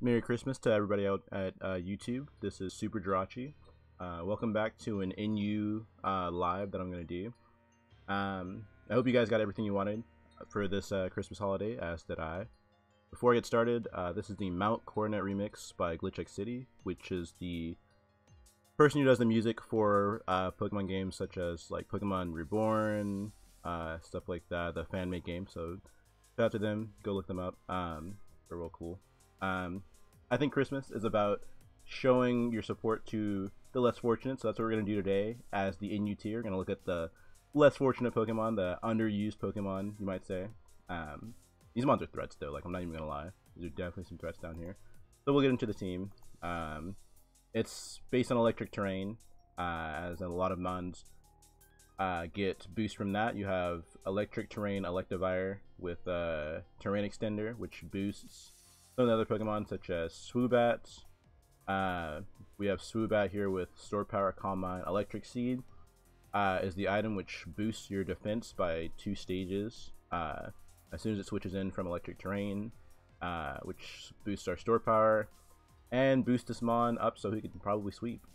Merry Christmas to everybody out at YouTube. This is SuperJirachi. Welcome back to an NU live that I'm going to do. I hope you guys got everything you wanted for this Christmas holiday, as did I. Before I get started, this is the Mount Coronet remix by Glitch City, which is the person who does the music for Pokemon games such as like Pokemon Reborn, stuff like that, the fan-made game. So shout out to them, go look them up. They're real cool. I think Christmas is about showing your support to the less fortunate, so that's what we're going to do today as the NU tier. We're going to look at the less fortunate Pokemon, the underused Pokemon, you might say. These mons are threats though, like I'm not even going to lie. These are definitely some threats down here. So we'll get into the team. It's based on electric terrain, as a lot of mons get boost from that. You have electric terrain Electivire with terrain extender, which boosts some of the other Pokemon such as Swoobat. We have Swoobat here with Store Power, Calm Mind. Electric Seed is the item which boosts your defense by 2 stages as soon as it switches in from electric terrain, which boosts our Store Power and boosts this mon up so he can probably sweep,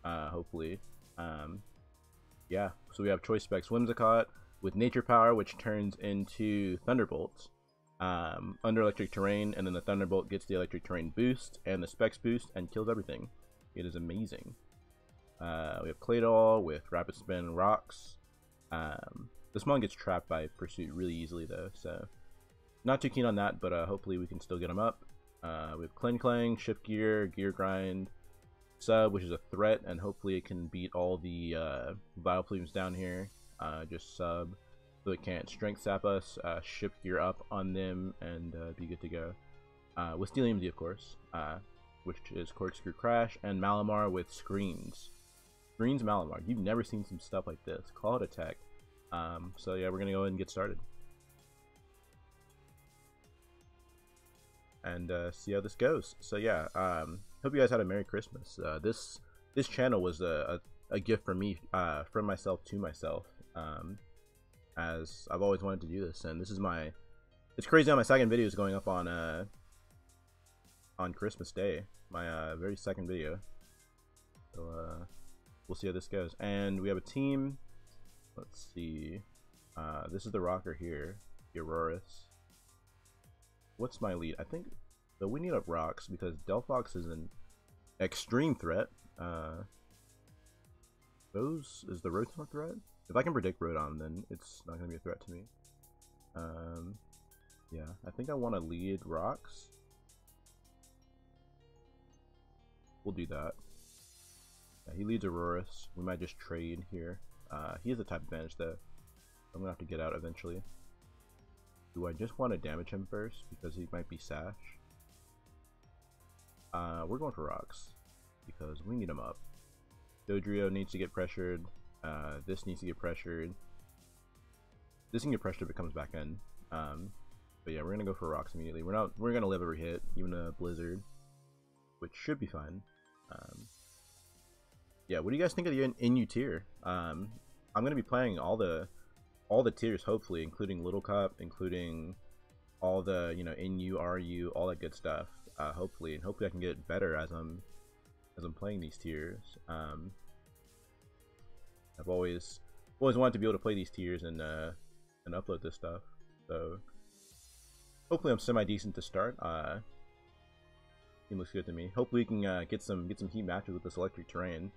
hopefully. Yeah, so we have Choice Specs Whimsicott with Nature Power, which turns into Thunderbolt under electric terrain, and then the Thunderbolt gets the electric terrain boost and the specs boost and kills everything. It is amazing. We have Claydol with Rapid Spin Rocks. This mon gets trapped by Pursuit really easily though, so not too keen on that, but hopefully we can still get him up. We have Clang, Shift Gear, Gear Grind, Sub, which is a threat, and hopefully it can beat all the Vileplumes down here. Just Sub, so it can't Strength Sap us, Shift Gear up on them, and be good to go. With Steelium D, of course, which is Corkscrew Crash, and Malamar with Screens. Screens Malamar. You've never seen some stuff like this. Call it a tech. So yeah, we're going to go ahead and get started. And see how this goes. So yeah, hope you guys had a Merry Christmas. This channel was a gift from me, from myself to myself, as I've always wanted to do this, and this is my, it's crazy how my second video is going up on Christmas Day, my very second video. So we'll see how this goes. And we have a team. Let's see, this is the rocker here, the Aurorus. What's my lead? I think so. We need up rocks because Delphox is an extreme threat. Those is the Rotom a threat? If I can predict Rotom, then it's not gonna be a threat to me. Yeah, I think I want to lead rocks. We'll do that. Yeah, he leads Aurorus. We might just trade here. He has a type advantage though. I'm gonna have to get out eventually. Do I just want to damage him first because he might be Sash? We're going for rocks because we need him up. Dodrio needs to get pressured. This needs to get pressured. This can get pressured if it comes back in. But yeah, we're gonna go for rocks immediately. We're gonna live every hit, even a blizzard, which should be fine. Yeah, what do you guys think of the NU tier? I'm gonna be playing all the tiers, hopefully, including Little Cup, including all the, you know, NU, RU, all that good stuff. Hopefully, and hopefully I can get better as I'm playing these tiers. I've always wanted to be able to play these tiers and upload this stuff. So hopefully I'm semi decent to start. It looks good to me. Hopefully we can get some heat matches with this electric terrain.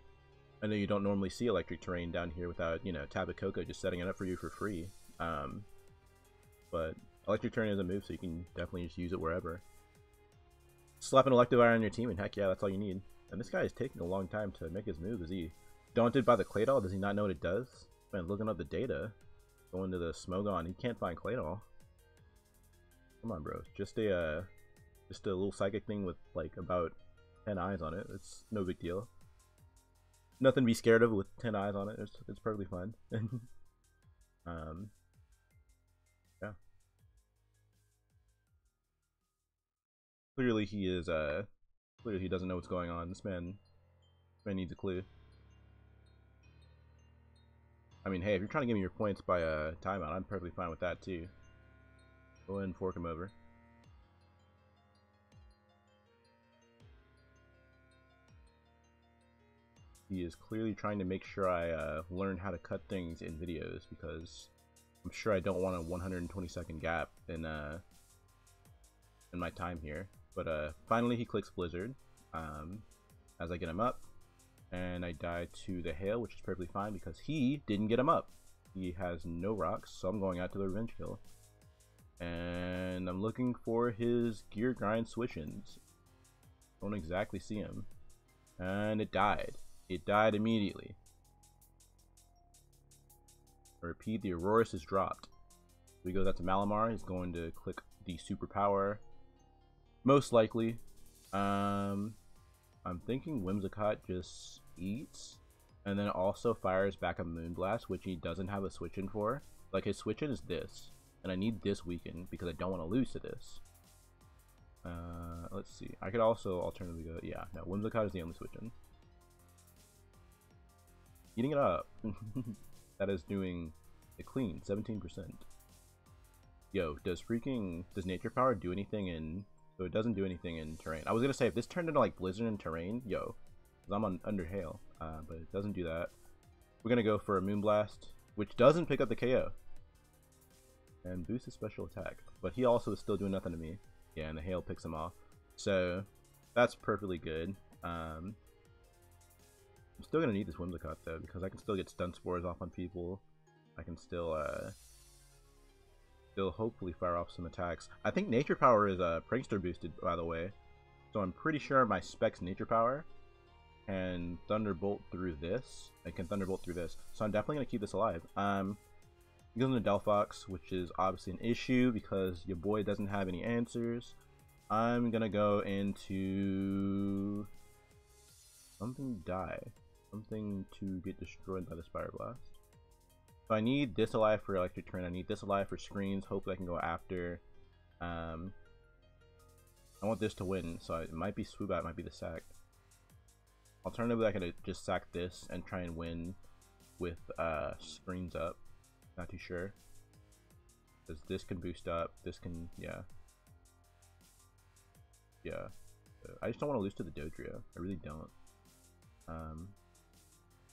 I know you don't normally see electric terrain down here without, you know, Tabacoco just setting it up for you for free. But electric terrain is a move, so you can definitely just use it wherever. Slap an Electivire on your team, and heck yeah, that's all you need. And this guy is taking a long time to make his move. Is he daunted by the Claydol? Does he not know what it does? Man, looking up the data, going to the Smogon, he can't find Claydol. Come on, bro. Just a little psychic thing with like about 10 eyes on it. It's no big deal. Nothing to be scared of with 10 eyes on it. It's perfectly fine. Yeah. Clearly he is clearly he doesn't know what's going on. This man needs a clue. I mean, hey, if you're trying to give me your points by a timeout, I'm perfectly fine with that too. Go ahead and fork him over. He is clearly trying to make sure I learn how to cut things in videos, because I'm sure I don't want a 120-second gap in my time here. But finally he clicks Blizzard as I get him up, and I die to the hail, which is perfectly fine because he didn't get him up. He has no rocks, so I'm going out to the revenge kill. And I'm looking for his gear grind switch-ins. Don't exactly see him. And it died. It died immediately. I repeat, the Aurorus is dropped. We go out to Malamar. He's going to click the superpower. Most likely. I'm thinking Whimsicott just eats and then also fires back a Moonblast, which he doesn't have a switch in for. Like, his switch in is this, and I need this weakened because I don't want to lose to this. Let's see. I could also alternatively go, yeah, no, Whimsicott is the only switch in. Eating it up. That is doing a clean 17%. Yo, does Nature Power do anything in... So it doesn't do anything in terrain. I was gonna say, if this turned into like Blizzard in terrain, yo, because I'm under hail, but it doesn't do that. We're gonna go for a Moonblast, which doesn't pick up the KO. And boosts his special attack. But he also is still doing nothing to me. Yeah, and the hail picks him off. So that's perfectly good. I'm still gonna need this Whimsicott though, because I can still get stun spores off on people. I can still hopefully fire off some attacks. I think Nature Power is Prankster boosted, by the way, so I'm pretty sure my Spec's Nature Power can Thunderbolt through this. I can Thunderbolt through this, so I'm definitely gonna keep this alive. He goes into Delphox, which is obviously an issue because your boy doesn't have any answers. I'm gonna go into something to get destroyed by the Spire Blast. So I need this alive for Electric Terrain. I need this alive for screens. Hopefully I can go after. I want this to win, so it might be Swoobat, it might be the sack. Alternatively, I could just sack this and try and win with screens up. Not too sure. Because this can boost up, this can, yeah. Yeah. I just don't want to lose to the Dodrio. I really don't.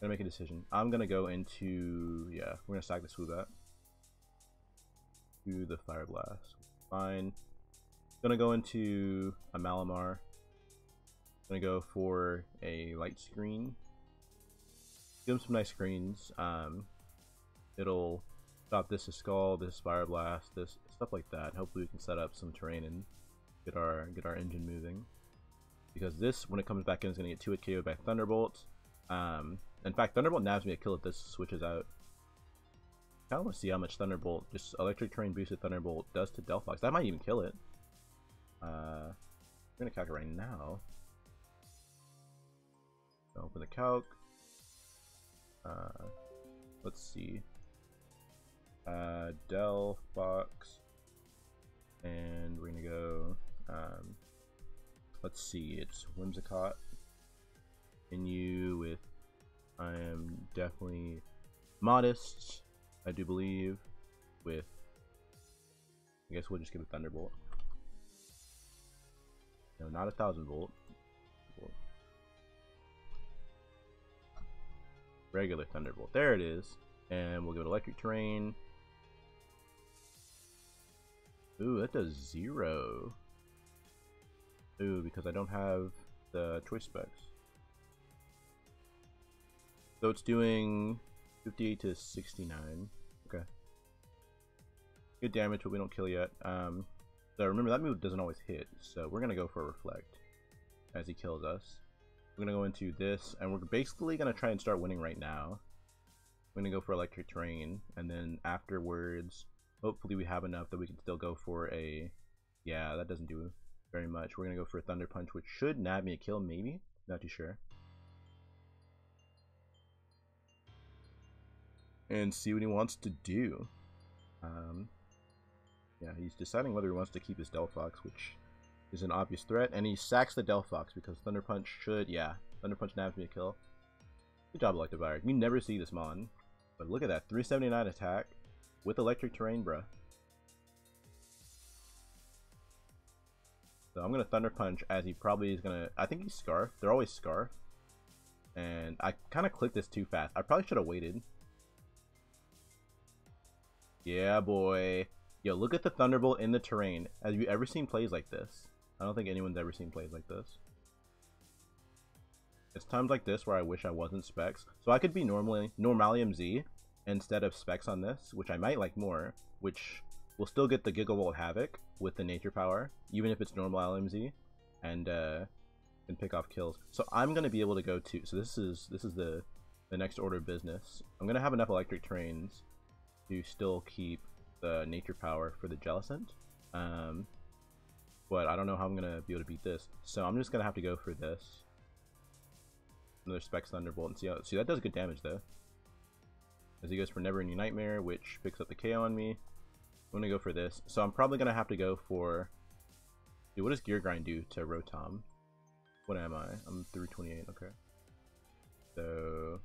Gonna make a decision. I'm gonna go into, yeah, we're gonna sack the Swoobat to the Fire Blast. Fine. Gonna go into a Malamar. Gonna go for a Light Screen. Give him some nice screens. It'll stop this Skull, this Fire Blast, this stuff like that. Hopefully we can set up some terrain and get our engine moving. Because this, when it comes back in, is gonna get 2-hit KO'd by Thunderbolt. In fact, Thunderbolt nabs me a kill if this switches out. I want to see how much Thunderbolt, just Electric Terrain boosted Thunderbolt, does to Delphox. That might even kill it. We're gonna calc it right now. Open the calc. Let's see. Delphox, and we're gonna go. Let's see. It's Whimsicott. Continue with. I am definitely modest, I do believe, with, I guess we'll just give it Thunderbolt. No, not 1000 volt. Regular Thunderbolt. There it is. And we'll give it Electric Terrain. Ooh, that does 0. Ooh, because I don't have the choice specs. So it's doing 58 to 69. Okay. Good damage, but we don't kill yet. So remember, that move doesn't always hit, so we're gonna go for a Reflect as he kills us. We're gonna go into this, and we're basically gonna try and start winning right now. We're gonna go for Electric Terrain, and then afterwards, hopefully we have enough that we can still go for a... Yeah, that doesn't do very much. We're gonna go for a Thunder Punch, which should nab me a kill, maybe? Not too sure. And see what he wants to do. Yeah, he's deciding whether he wants to keep his Delphox, which is an obvious threat, and he sacks the Delphox because Thunder Punch should, yeah, Thunder Punch nabs me a kill. Good job, Electivire. You never see this mon, but look at that, 379 attack with Electric Terrain, bruh. So I'm gonna Thunder Punch as he probably is gonna. I think he's Scarf. They're always Scarf. And I kind of clicked this too fast. I probably should have waited. Yeah, boy. Yo, look at the Thunderbolt in the terrain. Have you ever seen plays like this? I don't think anyone's ever seen plays like this. It's times like this where I wish I wasn't Specs. So I could be Normalium Z instead of Specs on this, which I might like more, which will still get the Gigavolt Havoc with the Nature Power, even if it's Normalium Z, and can pick off kills. So I'm gonna be able to go to. So this is the next order of business. I'm gonna have enough electric terrains to still keep the Nature Power for the Jellicent. But I don't know how I'm gonna be able to beat this. So I'm just gonna have to go for this. Another Specs Thunderbolt and see that does good damage though. As he goes for Never Ending Nightmare, which picks up the KO on me. I'm gonna go for this. So I'm probably gonna have to go for. Dude, what does Gear Grind do to Rotom? What am I? I'm 328. Okay. So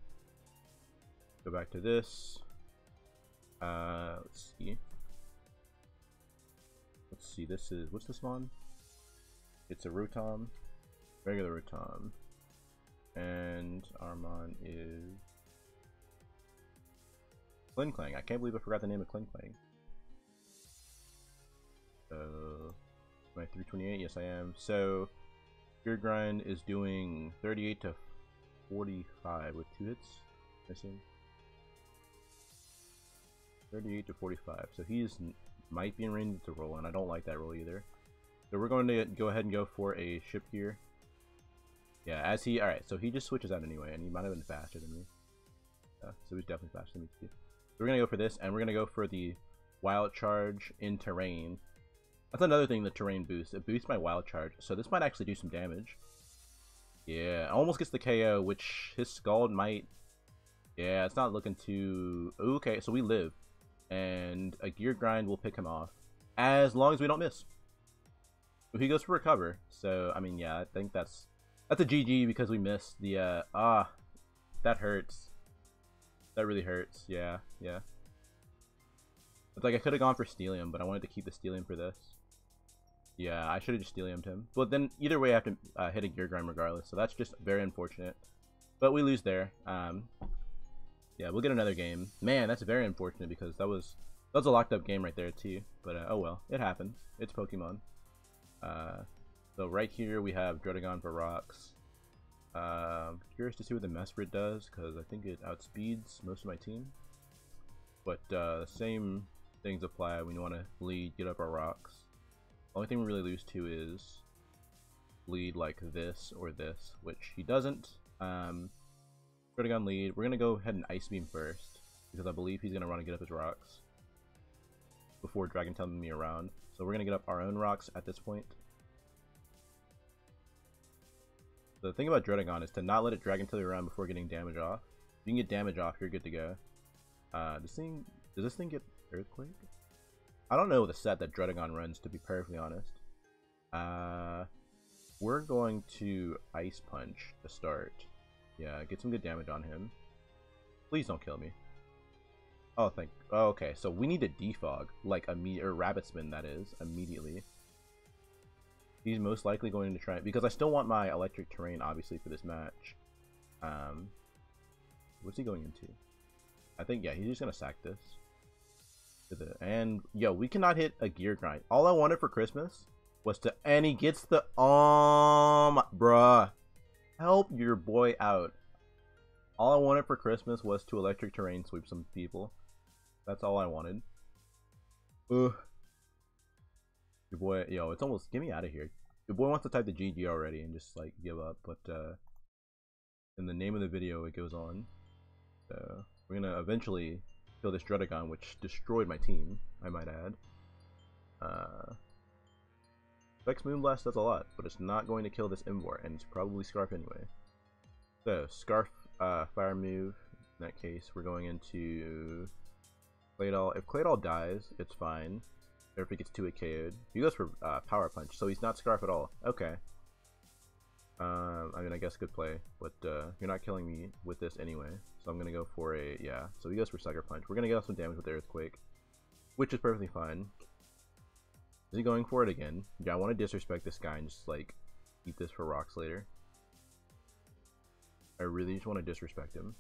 go back to this. Let's see. Let's see. This is what's this one? It's a Rotom, regular Rotom, and Armon is Klinklang. I can't believe I forgot the name of Klinklang. So, am I 328? Yes, I am. So, Gear Grind is doing 38 to 45 with 2 hits. Missing 38 to 45. So might be in range to roll, and I don't like that roll either. So we're going to go ahead and go for a Ship Gear. Yeah, alright, so he just switches out anyway, and he might have been faster than me. So he's definitely faster than me too. So we're gonna go for this, and we're gonna go for the Wild Charge in terrain. That's another thing the terrain boosts. It boosts my Wild Charge, so this might actually do some damage. Yeah, almost gets the KO, which his Scald might. Yeah, it's not looking too. Okay, so we live, and a Gear Grind will pick him off as long as we don't miss. He goes for Recover, so I mean, yeah, I think that's a GG because we missed the that hurts. That really hurts. Yeah. It's like I could have gone for Steelium, but I wanted to keep the Steelium for this. Yeah, I should have just Steeliumed him. But then either way, I have to hit a Gear Grind regardless, so that's just very unfortunate. But we lose there. Yeah, we'll get another game. Man, that's very unfortunate because that was a locked up game right there too. But oh well, it happens. It's Pokemon. So right here we have Dredagon for rocks. Curious to see what the Mesprit does because I think it outspeeds most of my team. But same things apply. We want to lead, get up our rocks. The only thing we really lose to is lead like this or this, which he doesn't. Dredagon lead. We're gonna go ahead and Ice Beam first because I believe he's gonna run and get up his rocks before Dragon Tailing me around. So we're gonna get up our own rocks at this point. The thing about Dredagon is to not let it Dragon Tail you around before getting damage off. If you can get damage off, you're good to go. Does this thing get Earthquake? I don't know the set that Dredagon runs, to be perfectly honest. We're going to Ice Punch to start. Yeah, get some good damage on him. Please don't kill me. Oh, okay, so we need to defog, like or Rabbit Spin, that is, immediately. He's most likely going to try, because I still want my electric terrain, obviously, for this match. What's he going into? I think, yeah, he's just gonna sack this. And yo, we cannot hit a Gear Grind. All I wanted for Christmas was to, and he gets the bruh. Help your boy out. All I wanted for Christmas was to electric terrain sweep some people. That's all I wanted. Ugh. Your boy, yo, it's almost, get me out of here. Your boy wants to type the GG already and just like give up, but in the name of the video it goes on. So we're gonna eventually kill this Dredagon, which destroyed my team, I might add. Vex Moonblast does a lot, but it's not going to kill this Invor, and it's probably Scarf anyway. So Scarf, Fire move. In that case, we're going into Claydol. If Claydol dies, it's fine. Or if he gets 2-hit KO'd. He goes for Power Punch, so he's not Scarf at all. Okay. I mean, I guess good play, but you're not killing me with this anyway. So I'm going to go for a, yeah. So he goes for Sucker Punch. We're going to get some damage with the Earthquake, which is perfectly fine. Is he going for it again? Yeah, I want to disrespect this guy and just, like, keep this for rocks later. I really just want to disrespect him.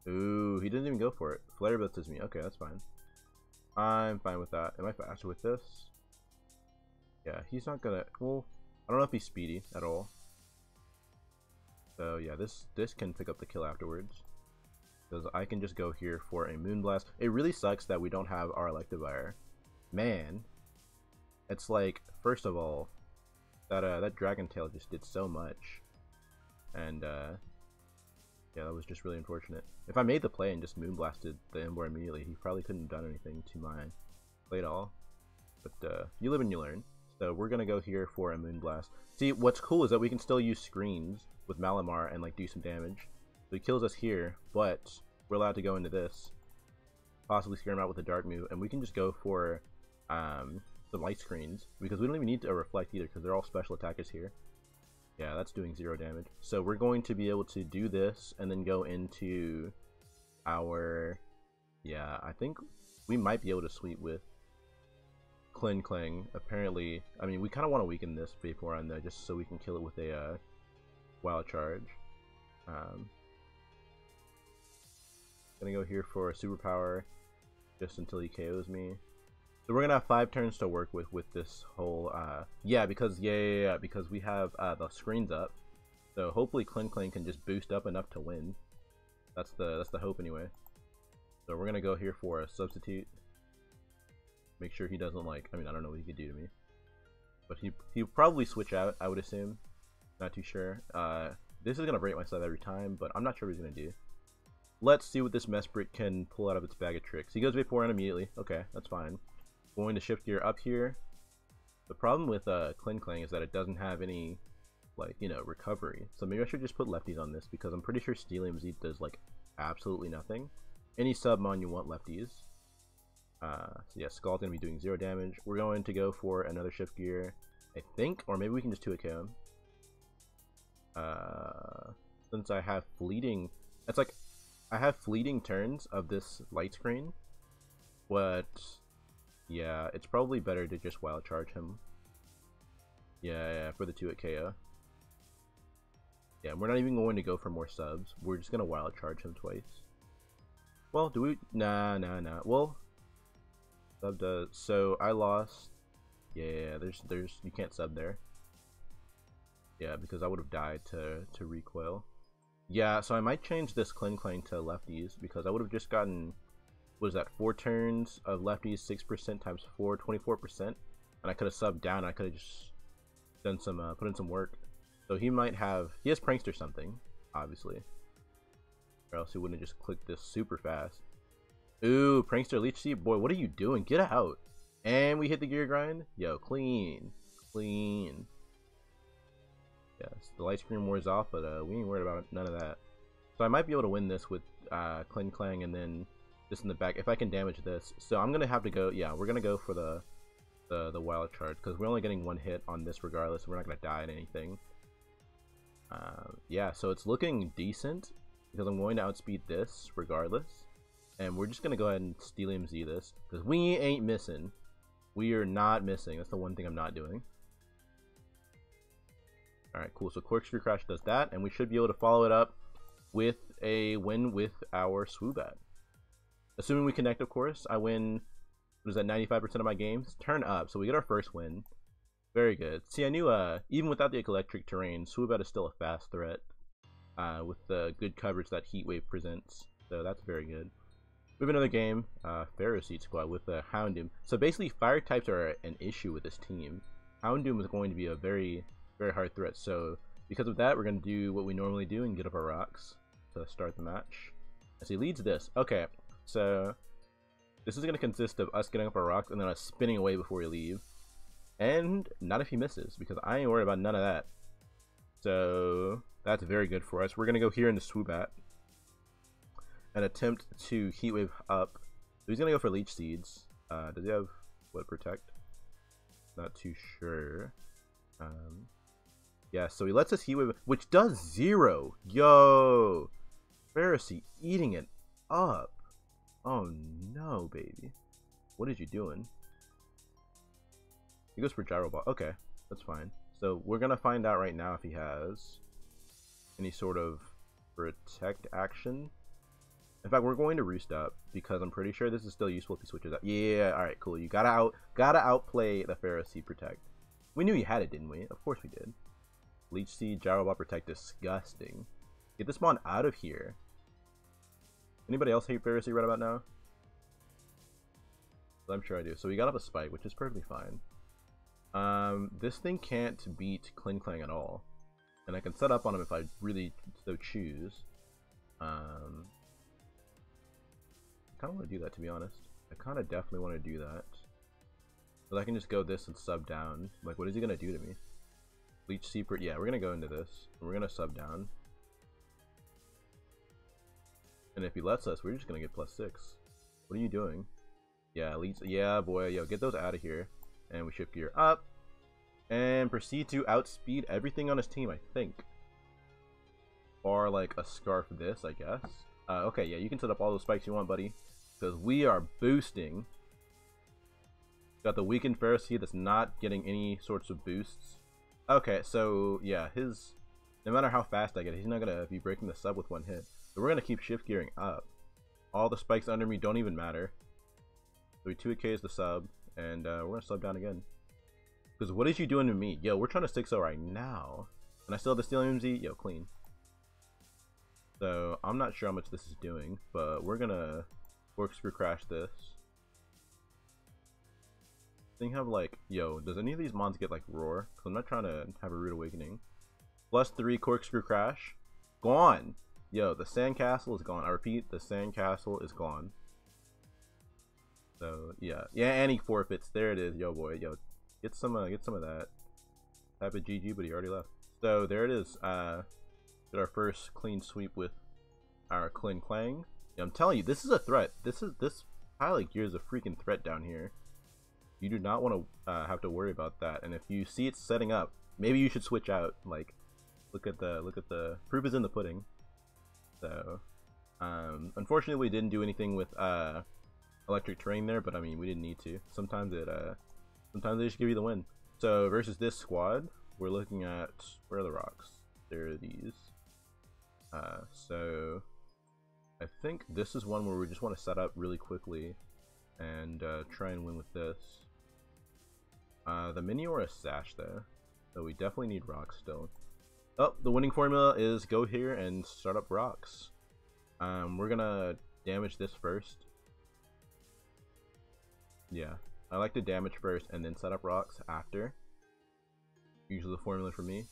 Ooh, he didn't even go for it. Flare blitzes me. Okay, that's fine. I'm fine with that. Am I faster with this? Yeah, he's not gonna... Well, I don't know if he's speedy at all. So yeah, this can pick up the kill afterwards. Because I can just go here for a Moonblast. It really sucks that we don't have our Electivire. Man. It's like, first of all, that Dragon Tail just did so much. And yeah, that was just really unfortunate. If I made the play and just Moonblasted the Emboar immediately, he probably couldn't have done anything to my play at all. But you live and you learn. So we're gonna go here for a Moonblast. See, what's cool is that we can still use screens with Malamar and like do some damage. So he kills us here, but we're allowed to go into this, possibly scare him out with a dark move, and we can just go for some light screens because we don't even need to reflect either because they're all special attackers here. Yeah, that's doing 0 damage. So we're going to be able to do this and then go into our... Yeah, I think we might be able to sweep with Klinklang. Apparently, I mean, we kind of want to weaken this Vaporeon though, just so we can kill it with a Wild Charge. Gonna go here for a Superpower just until he KOs me. So we're gonna have 5 turns to work with this whole yeah, because because we have the screens up, so hopefully Klinklang can just boost up enough to win. That's the hope anyway. So we're gonna go here for a Substitute. Make sure he doesn't like, I mean, I don't know what he could do to me, but he'll probably switch out, I would assume. Not too sure. This is gonna break myself every time, but I'm not sure what he's gonna do. Let's see what this Mesprit can pull out of its bag of tricks. He goes Vaporeon immediately. Okay, that's fine. Going to shift gear up here. The problem with Klinklang is that it doesn't have any, like, you know, recovery. So maybe I should just put lefties on this because I'm pretty sure Steelium Z does like absolutely nothing. Any submon you want lefties. So yeah, Skull's gonna be doing 0 damage. We're going to go for another shift gear, I think, or maybe we can just 2-hit KO him. Since I have fleeting, it's like I have fleeting turns of this light screen, but yeah, it's probably better to just Wild Charge him. Yeah, for the 2-hit KO. Yeah, we're not even going to go for more subs. We're just gonna Wild Charge him twice. Well, do we? Nah. Well, sub does. So I lost. Yeah, there's you can't sub there. Yeah, because I would have died to recoil. Yeah, so I might change this Klinklang to lefties because I would have just gotten, what is that, 4 turns of lefties, 6% times 4, 24%, and I could have subbed down. I could have just done some, put in some work. So he might have, he has Prankster something, obviously, or else he wouldn't have just clicked this super fast. Ooh, Prankster Leech Seed, boy, what are you doing? Get out! And we hit the gear grind. Yo, clean. Yes, the light screen wears off, but we ain't worried about none of that. So I might be able to win this with Klinklang and then just in the back if I can damage this. So I'm gonna have to go. Yeah, we're gonna go for the Wild Charge because we're only getting 1 hit on this regardless. We're not gonna die at anything. Yeah, so it's looking decent because I'm going to outspeed this regardless, and we're just gonna go ahead and Steelium Z this because we ain't missing. We are not missing. That's the one thing I'm not doing. Alright, cool. So Corkscrew Crash does that, and we should be able to follow it up with a win with our Swoobat. Assuming we connect, of course. I win, what is that, 95% of my games? Turn up, so we get our first win. Very good. See, I knew, even without the electric terrain, Swoobat is still a fast threat with the good coverage that Heat Wave presents. So that's very good. We have another game, Pharaoh Seed Squad with Houndoom. So basically, fire types are an issue with this team. Houndoom is going to be a very hard threat, so because of that we're going to do what we normally do and get up our rocks to start the match. As he leads this, okay, so this is going to consist of us getting up our rocks and then us spinning away before we leave, and not if he misses because I ain't worried about none of that. So that's very good for us. We're going to go here into Swoobat and attempt to Heat Wave up. So he's going to go for Leech Seeds. Does he have what, Protect? Not too sure. Yeah, so he lets us Heat Wave, which does 0. Yo! Pharisee eating it up. Oh no, baby. What is you doing? He goes for Gyro Ball. Okay, that's fine. So we're gonna find out right now if he has any sort of protect action. In fact, we're going to roost up because I'm pretty sure this is still useful if he switches out. Yeah, all right, cool. You gotta outplay the Pharisee protect. We knew you had it, didn't we? Of course we did. Leech Seed, Gyro Ball protect, disgusting. Get this mon out of here. Anybody else hate Pharisee right about now? I'm sure I do. So we got up a spike, which is perfectly fine. This thing can't beat Kling Klang at all, and I can set up on him if I really so choose. I kind of want to do that, to be honest. I kind of definitely want to do that. But I can just go this and sub down. Like, what is he gonna do to me? Leech Seeper. Yeah, we're gonna go into this. And we're gonna sub down. And if he lets us, we're just gonna get +6. What are you doing? Yeah, Leech. Yeah, boy. Yo, get those out of here. And we shift gear up. And proceed to outspeed everything on his team, I think. Or like a scarf this, I guess. Okay, yeah, you can set up all those spikes you want, buddy. Because we are boosting. Got the weakened Pharisee that's not getting any sorts of boosts. Okay, so yeah, no matter how fast I get it, he's not gonna be breaking the sub with one hit. So we're gonna keep shift gearing up. All the spikes under me don't even matter. So we 2Ks the sub, and we're gonna sub down again. Because what is you doing to me? Yo, we're trying to 6-0 right now. And I still have the Stealing MZ. Yo, clean. So I'm not sure how much this is doing, but we're gonna corkscrew crash this. Thing have like, yo, does any of these mons get like roar? Because I'm not trying to have a rude awakening. +3 corkscrew crash. Gone. Yo, the sandcastle is gone. I repeat, the sandcastle is gone. So yeah, and he forfeits. There it is. Yo, boy, yo, get some of that. Type of GG, but he already left. So there it is. Did our first clean sweep with our Kling Klang. Yeah, I'm telling you, this is a threat. This pilot gear is a freaking threat down here. You do not want to have to worry about that. And if you see it setting up, maybe you should switch out. Like, look at the proof is in the pudding. So, unfortunately, we didn't do anything with electric terrain there, but I mean, we didn't need to. Sometimes they just give you the win. So versus this squad, we're looking at, where are the rocks? There are these. So I think this is one where we just want to set up really quickly and try and win with this. The mini or a sash though, so we definitely need rocks still. Oh, the winning formula is go here and start up rocks. We're gonna damage this first. Yeah, I like to damage first and then set up rocks after. Usually the formula for me.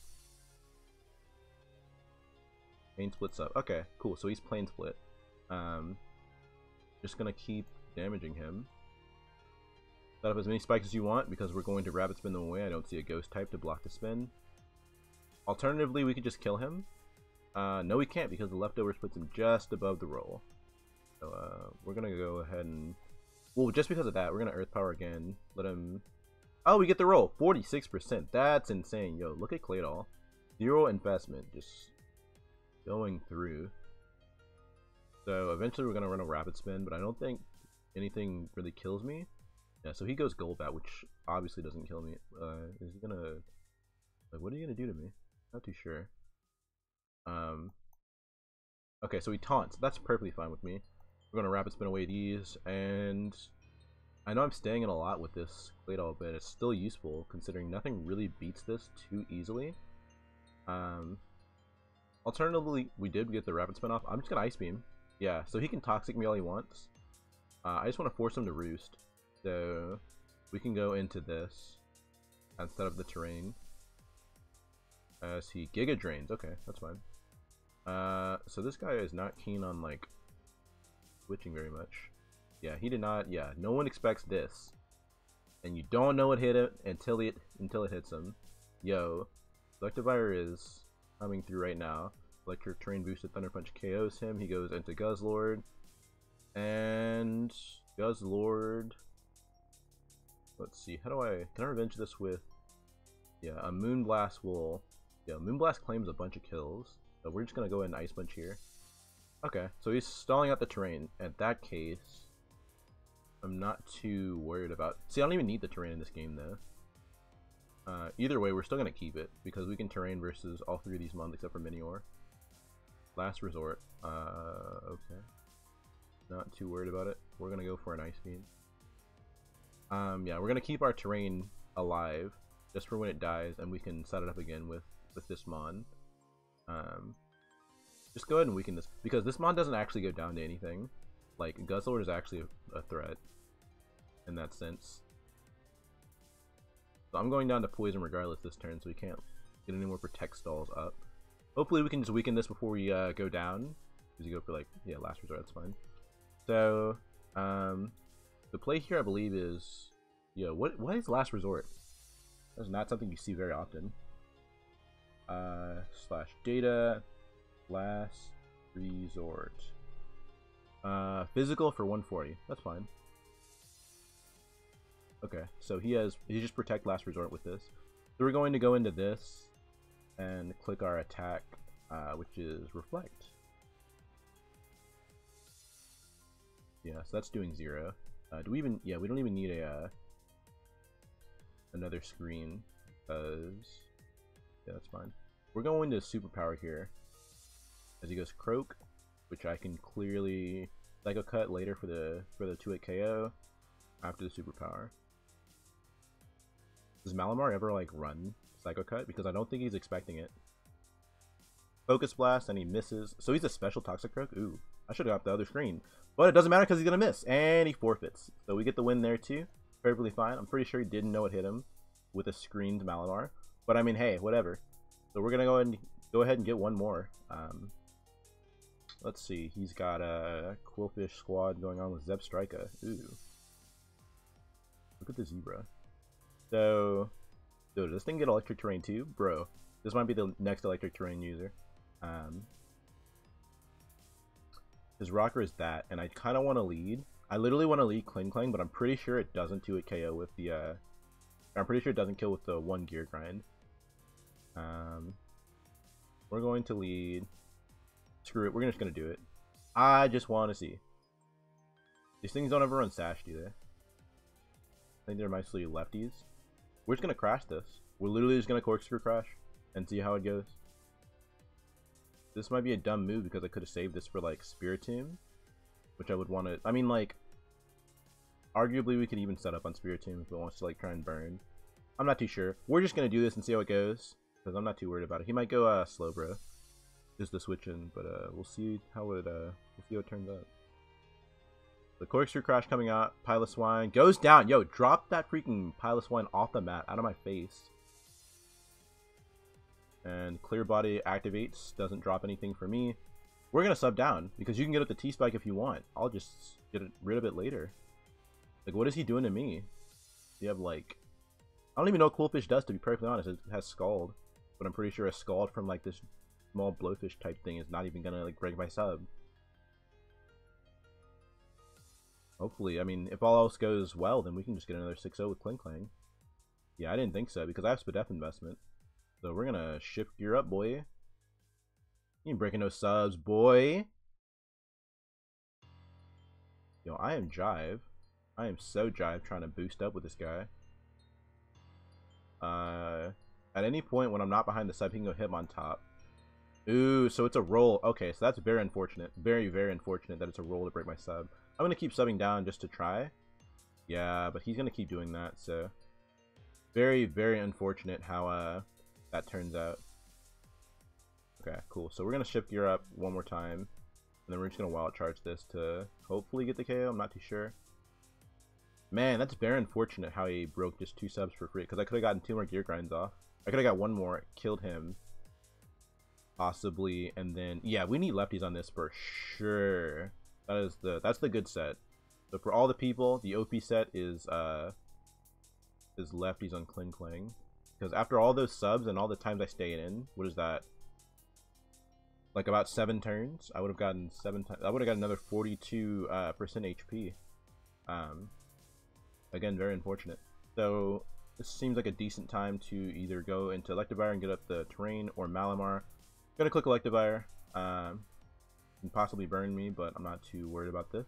Plane splits up. Okay, cool. So he's plane split. Just gonna keep damaging him. Set up as many spikes as you want because we're going to rabbit spin them away. I don't see a ghost type to block the spin. Alternatively, we could just kill him. No, we can't because the leftovers puts him just above the roll. So we're gonna go ahead and, well, just because of that, we're gonna Earth Power again. Let him. Oh, we get the roll. 46%. That's insane. Yo, look at Claydol. 0 investment. Just going through. So eventually we're gonna run a rapid spin, but I don't think anything really kills me. Yeah, so he goes Golbat, which obviously doesn't kill me. Is he gonna, like, what are you gonna do to me? Not too sure. Okay, so he taunts. That's perfectly fine with me. We're gonna rapid spin away these, and I know I'm staying in a lot with this Claydol, but it's still useful considering nothing really beats this too easily. Alternatively, we did get the rapid spin off. I'm just gonna Ice Beam. Yeah, so he can Toxic me all he wants. I just want to force him to roost. So we can go into this and set up the terrain as he Giga Drains. Okay, that's fine. So this guy is not keen on like switching very much. Yeah, he did not. Yeah, no one expects this, and you don't know it hit it until it hits him. Yo, Selectivire is coming through right now. Electric Terrain boosted Thunder Punch KOs him. He goes into Guzzlord, and Guzzlord. Let's see. Can I revenge this with? Yeah, a Moonblast will. Yeah, Moonblast claims a bunch of kills. So we're just gonna go ahead and Ice Punch here. Okay, so he's stalling out the terrain. In that case, I'm not too worried about. See, I don't even need the terrain in this game though. Either way, we're still going to keep it, because we can terrain versus all three of these mons except for Minior. Last resort. Okay. Not too worried about it. We're going to go for an Ice Beam. Yeah, we're going to keep our terrain alive, just for when it dies, and we can set it up again with this mon. Just go ahead and weaken this, because this mon doesn't actually go down to anything. Like, Guzzlord is actually a threat in that sense. So I'm going down to poison regardless this turn, so we can't get any more protect stalls up. Hopefully we can just weaken this before we go down, because you go for like, yeah, last resort, that's fine. So the play here I believe is, yeah, what is last resort? That's not something you see very often. Slash data, last resort. Physical for 140, that's fine. Okay, so he just protect last resort with this. So we're going to go into this and click our attack, which is reflect. Yeah, so that's doing 0. Do we even? Yeah, we don't even need a another screen, because yeah, that's fine. We're going to superpower here as he goes croak, which I can clearly Psycho Cut later for the 2-hit KO after the superpower. Does Malamar ever like run Psycho Cut? Because I don't think he's expecting it. Focus Blast and he misses, so he's a special Toxic Croak. Ooh, I should have got the other screen, but it doesn't matter because he's gonna miss and he forfeits. So we get the win there too. Perfectly fine. I'm pretty sure he didn't know it hit him with a screened Malamar, but I mean, hey, whatever. So we're gonna go ahead and get one more. Let's see. He's got a Quillfish squad going on with Zebstrika. Ooh, look at the zebra. So, dude, does this thing get electric terrain too? Bro, this might be the next electric terrain user. His rocker is that, and I kind of want to lead. I literally want to lead Kling Klang, but I'm pretty sure it doesn't 2-hit KO with the, I'm pretty sure it doesn't kill with the 1 gear grind. We're going to lead. Screw it, we're just going to do it. I just want to see. These things don't ever run Sash, do they? I think they're mostly lefties. We're just going to crash this. We're literally just going to corkscrew crash and see how it goes. This might be a dumb move because I could have saved this for like Spiritomb, which I would want to. I mean, like, arguably we could even set up on Spiritomb if it wants to like try and burn. I'm not too sure. We're just going to do this and see how it goes because I'm not too worried about it. He might go slow bro, just the switch in, but we'll see how it turns out. The corkscrew crash coming out. Piloswine goes down. Yo, drop that freaking Piloswine off the mat, out of my face. And Clear Body activates. Doesn't drop anything for me. We're gonna sub down because you can get up the T-Spike if you want. I'll just get rid of it later. Like, what is he doing to me? You have like, I don't even know what Quillfish does, to be perfectly honest. It has Scald, but I'm pretty sure a Scald from like this small Blowfish type thing is not even gonna like break my sub. Hopefully, I mean, if all else goes well, then we can just get another 6-0 with Kling Klang. Yeah, I didn't think so, because I have Spadef investment. So we're gonna shift gear up, boy. You ain't breaking no subs, boy. Yo, I am Jive. I am so Jive trying to boost up with this guy. At any point when I'm not behind the sub, he can go hit him on top. Ooh, so it's a roll. Okay, so that's very unfortunate. Very, very unfortunate that it's a roll to break my sub. I'm going to keep subbing down just to try. Yeah, but he's going to keep doing that, so... Very, very unfortunate how that turns out. Okay, cool. So we're going to shift gear up one more time. And then we're just going to wild charge this to hopefully get the KO. I'm not too sure. Man, that's very unfortunate how he broke just 2 subs for free. Because I could have gotten 2 more gear grinds off. I could have got 1 more, killed him. Possibly, and then... Yeah, we need lefties on this for sure. That's the good set. So for all the people, the OP set is lefties on Kling Klang. Because after all those subs and all the times I stayed in, what is that? Like about 7 turns, I would have gotten 7 times. I would have got another 42% HP. Again, very unfortunate. So this seems like a decent time to either go into Electivire and get up the terrain, or Malamar. Gonna click Electivire. Can possibly burn me, but I'm not too worried about this.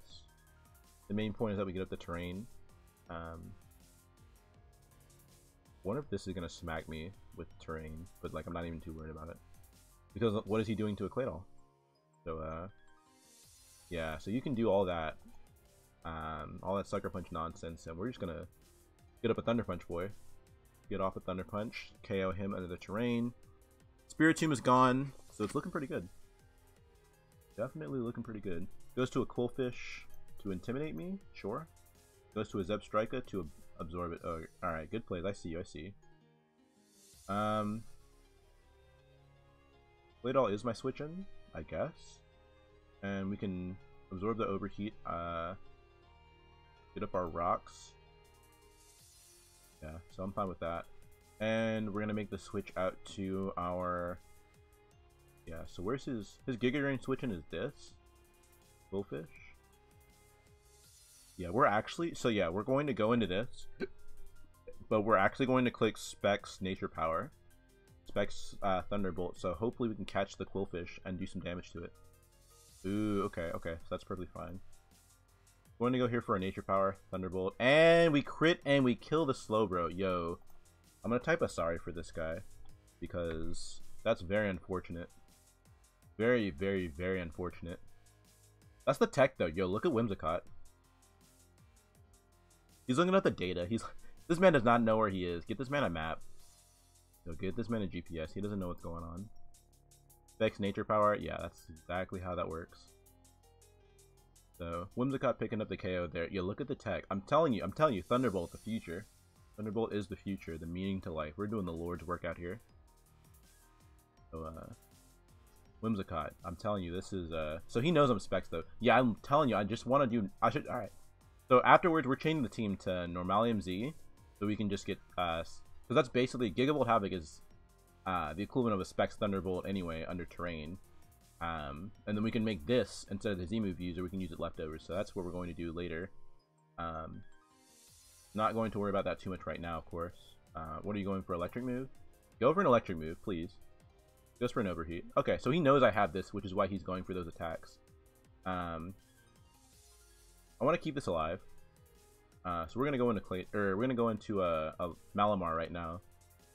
The main point is that we get up the terrain. wonder if this is gonna smack me with terrain, but like I'm not even too worried about it. Because what is he doing to a Claydol? So yeah, so you can do all that Sucker Punch nonsense, and we're just gonna get up a Thunder Punch boy. Get off a Thunder Punch, KO him under the terrain. Spiritomb is gone, so it's looking pretty good. Definitely looking pretty good. Goes to a Quillfish to intimidate me, sure. Goes to a Zebstrika to absorb it. Oh, alright, good plays. I see you, I see. Claydol is my switch in, I guess. And we can absorb the overheat, get up our rocks. Yeah, so I'm fine with that. And we're gonna make the switch out to our... Yeah, so where's his Giga Drain switch in is this? Bullfish? Yeah, we're actually... So yeah, we're going to go into this. But we're actually going to click Specs Nature Power. Specs Thunderbolt, so hopefully we can catch the Quillfish and do some damage to it. Ooh, okay, okay, so that's perfectly fine. Going to go here for a Nature Power, Thunderbolt, and we crit and we kill the Slowbro. Yo, I'm gonna type a sorry for this guy because that's very unfortunate. Very, very, very unfortunate. That's the tech though. Yo, look at Whimsicott. He's looking at the data. This man does not know where he is. Get this man a map. Yo, get this man a GPS. He doesn't know what's going on. Specs Nature Power. Yeah, that's exactly how that works. So Whimsicott picking up the KO there. Yeah, look at the tech. I'm telling you, Thunderbolt, the future. Thunderbolt is the future, the meaning to life. We're doing the Lord's work out here. So Whimsicott, I'm telling you, this is so he knows I'm Specs though. Yeah, I'm telling you, I just want to do alright. So afterwards we're changing the team to Normalium Z, so we can just get because that's basically Gigavolt Havoc is the equivalent of a Specs Thunderbolt anyway under terrain. And then we can make this instead of the Z-move user, we can use it leftovers. So that's what we're going to do later. Not going to worry about that too much right now, of course. What are you going for, electric move? Go for an electric move, please. Goes for an overheat. Okay, so he knows I have this, which is why he's going for those attacks. I want to keep this alive. So we're gonna go into we're gonna go into a Malamar right now,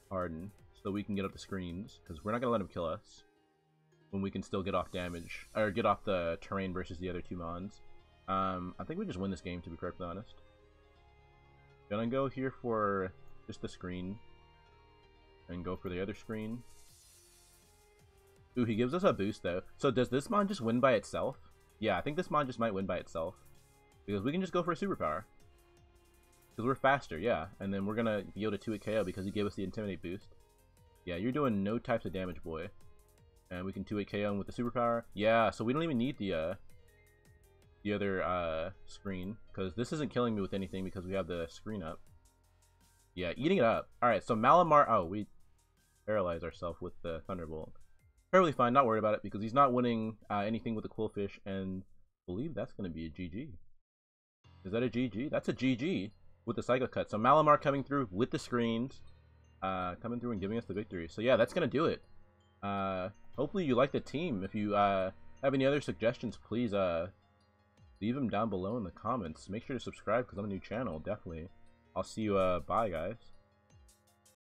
Harden, so we can get up the screens because we're not gonna let him kill us. When we can still get off damage, or get off the terrain versus the other two mons. I think we just win this game, to be perfectly honest. Gonna go here for just the screen, and go for the other screen. Ooh, he gives us a boost though. So does this mon just win by itself? Yeah, I think this mon just might win by itself. Because we can just go for a superpower. Because we're faster, yeah. And then we're gonna be able to 2-hit KO because he gave us the Intimidate boost. Yeah, you're doing no types of damage, boy. And we can 2-hit KO him with the superpower. Yeah, so we don't even need the other screen, because this isn't killing me with anything because we have the screen up. Yeah, eating it up. Alright, so Malamar... Oh, we paralyzed ourselves with the Thunderbolt. Perfectly fine, not worried about it, because he's not winning anything with the Quillfish, and I believe that's going to be a GG. Is that a GG? That's a GG with the Psycho Cut. So Malamar coming through with the screens, coming through and giving us the victory. So yeah, that's going to do it. Hopefully you like the team. If you have any other suggestions, please leave them down below in the comments. Make sure to subscribe because I'm a new channel, definitely. I'll see you, bye guys.